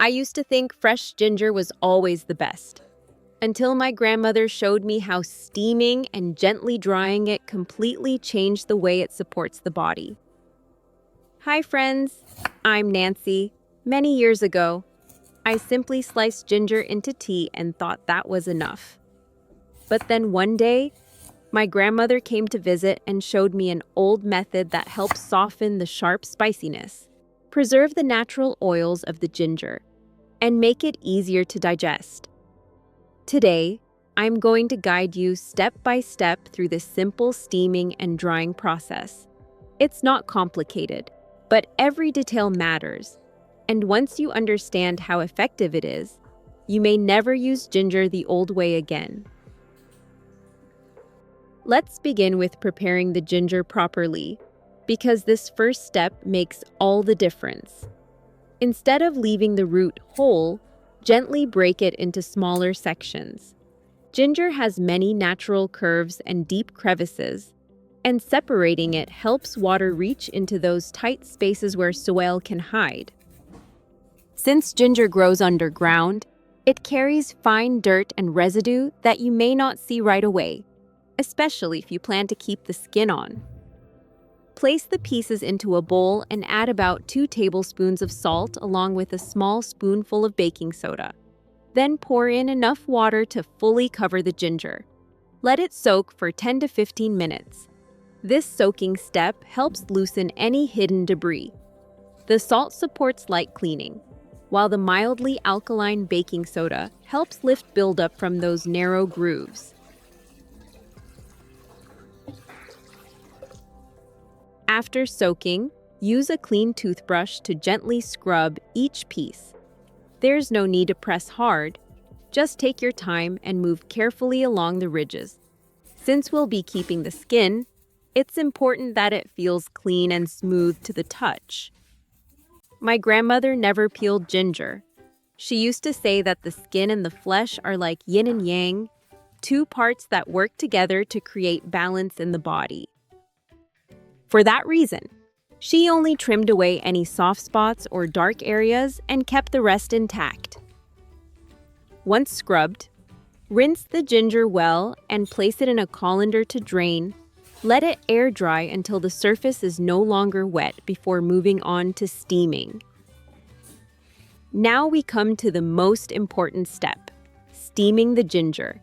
I used to think fresh ginger was always the best, until my grandmother showed me how steaming and gently drying it completely changed the way it supports the body. Hi friends, I'm Nancy. Many years ago, I simply sliced ginger into tea and thought that was enough. But then one day, my grandmother came to visit and showed me an old method that helps soften the sharp spiciness, preserve the natural oils of the ginger, and make it easier to digest. Today, I'm going to guide you step by step through this simple steaming and drying process. It's not complicated, but every detail matters. And once you understand how effective it is, you may never use ginger the old way again. Let's begin with preparing the ginger properly, because this first step makes all the difference. Instead of leaving the root whole, gently break it into smaller sections. Ginger has many natural curves and deep crevices, and separating it helps water reach into those tight spaces where soil can hide. Since ginger grows underground, it carries fine dirt and residue that you may not see right away, especially if you plan to keep the skin on. Place the pieces into a bowl and add about 2 tablespoons of salt along with a small spoonful of baking soda. Then pour in enough water to fully cover the ginger. Let it soak for 10 to 15 minutes. This soaking step helps loosen any hidden debris. The salt supports light cleaning, while the mildly alkaline baking soda helps lift buildup from those narrow grooves. After soaking, use a clean toothbrush to gently scrub each piece. There's no need to press hard. Just take your time and move carefully along the ridges. Since we'll be keeping the skin, it's important that it feels clean and smooth to the touch. My grandmother never peeled ginger. She used to say that the skin and the flesh are like yin and yang, 2 parts that work together to create balance in the body. For that reason, she only trimmed away any soft spots or dark areas and kept the rest intact. Once scrubbed, rinse the ginger well and place it in a colander to drain. Let it air dry until the surface is no longer wet before moving on to steaming. Now we come to the most important step, steaming the ginger.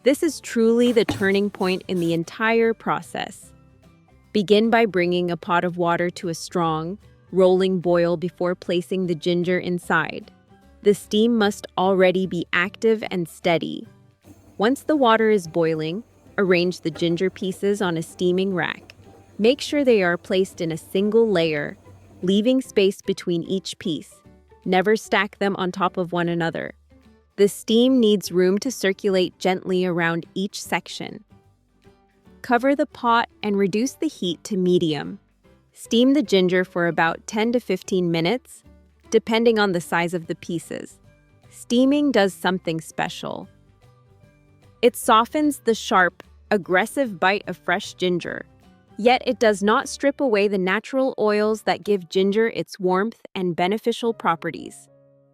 This is truly the turning point in the entire process. Begin by bringing a pot of water to a strong, rolling boil before placing the ginger inside. The steam must already be active and steady. Once the water is boiling, arrange the ginger pieces on a steaming rack. Make sure they are placed in a single layer, leaving space between each piece. Never stack them on top of one another. The steam needs room to circulate gently around each section. Cover the pot and reduce the heat to medium. Steam the ginger for about 10 to 15 minutes, depending on the size of the pieces. Steaming does something special. It softens the sharp, aggressive bite of fresh ginger, yet it does not strip away the natural oils that give ginger its warmth and beneficial properties.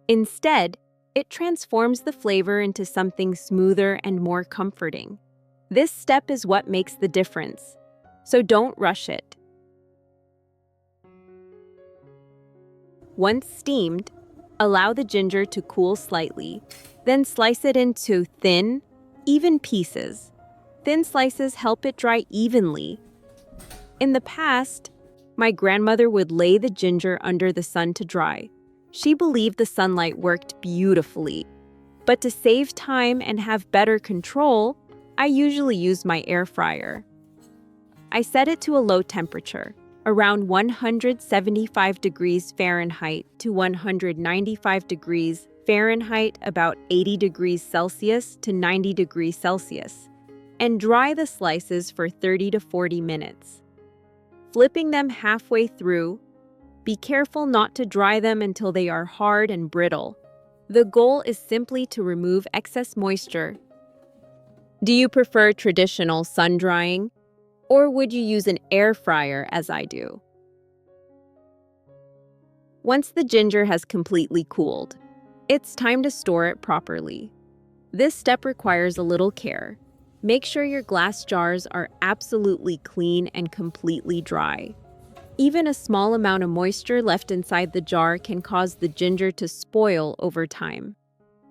Instead, it transforms the flavor into something smoother and more comforting. This step is what makes the difference, so don't rush it. Once steamed, allow the ginger to cool slightly, then slice it into thin, even pieces. Thin slices help it dry evenly. In the past, my grandmother would lay the ginger under the sun to dry. She believed the sunlight worked beautifully. But to save time and have better control, I usually use my air fryer. I set it to a low temperature, around 175 degrees Fahrenheit to 195 degrees Fahrenheit, about 80 degrees Celsius to 90 degrees Celsius, and dry the slices for 30 to 40 minutes. Flipping them halfway through, be careful not to dry them until they are hard and brittle. The goal is simply to remove excess moisture. Do you prefer traditional sun drying, or would you use an air fryer as I do? Once the ginger has completely cooled, It's time to store it properly. This step requires a little care. Make sure your glass jars are absolutely clean and completely dry. Even a small amount of moisture left inside the jar can cause the ginger to spoil over time.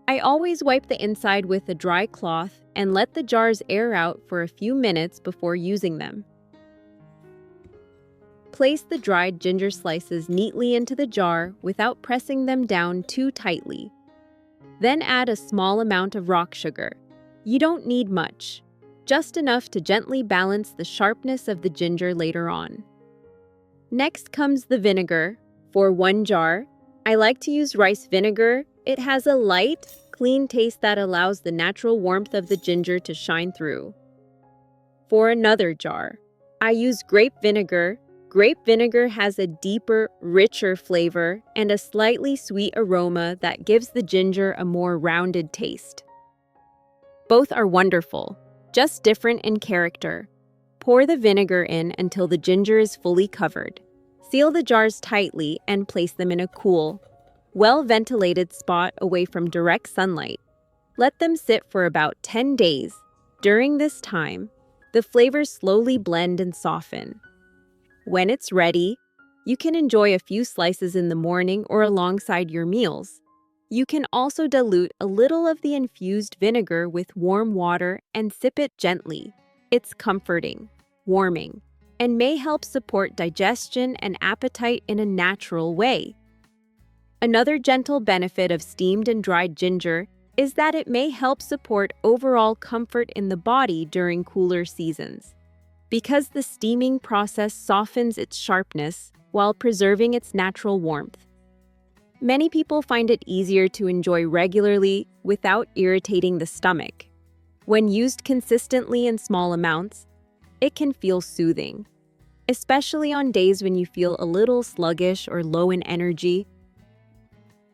I always wipe the inside with a dry cloth and let the jars air out for a few minutes before using them. Place the dried ginger slices neatly into the jar without pressing them down too tightly. Then add a small amount of rock sugar. You don't need much, just enough to gently balance the sharpness of the ginger later on. Next comes the vinegar. For 1 jar, I like to use rice vinegar. It has a light, clean taste that allows the natural warmth of the ginger to shine through. For another jar, I use grape vinegar. Grape vinegar has a deeper, richer flavor and a slightly sweet aroma that gives the ginger a more rounded taste. Both are wonderful, just different in character. Pour the vinegar in until the ginger is fully covered. Seal the jars tightly and place them in a cool, well-ventilated spot away from direct sunlight. Let them sit for about 10 days. During this time, the flavors slowly blend and soften. When it's ready, you can enjoy a few slices in the morning or alongside your meals. You can also dilute a little of the infused vinegar with warm water and sip it gently. It's comforting, warming, and may help support digestion and appetite in a natural way. Another gentle benefit of steamed and dried ginger is that it may help support overall comfort in the body during cooler seasons. Because the steaming process softens its sharpness while preserving its natural warmth. Many people find it easier to enjoy regularly without irritating the stomach. When used consistently in small amounts, it can feel soothing, especially on days when you feel a little sluggish or low in energy.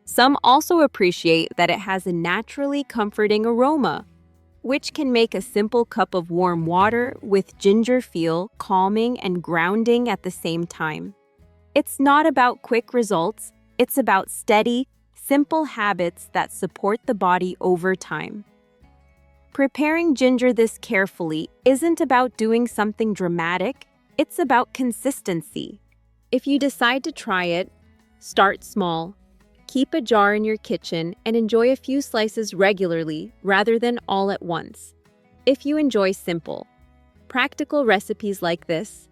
Some also appreciate that it has a naturally comforting aroma, which can make a simple cup of warm water with ginger feel calming and grounding at the same time. It's not about quick results, it's about steady, simple habits that support the body over time. Preparing ginger this carefully isn't about doing something dramatic, it's about consistency. If you decide to try it, start small. Keep a jar in your kitchen and enjoy a few slices regularly rather than all at once. If you enjoy simple, practical recipes like this,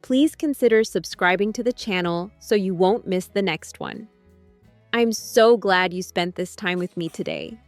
please consider subscribing to the channel so you won't miss the next one. I'm so glad you spent this time with me today.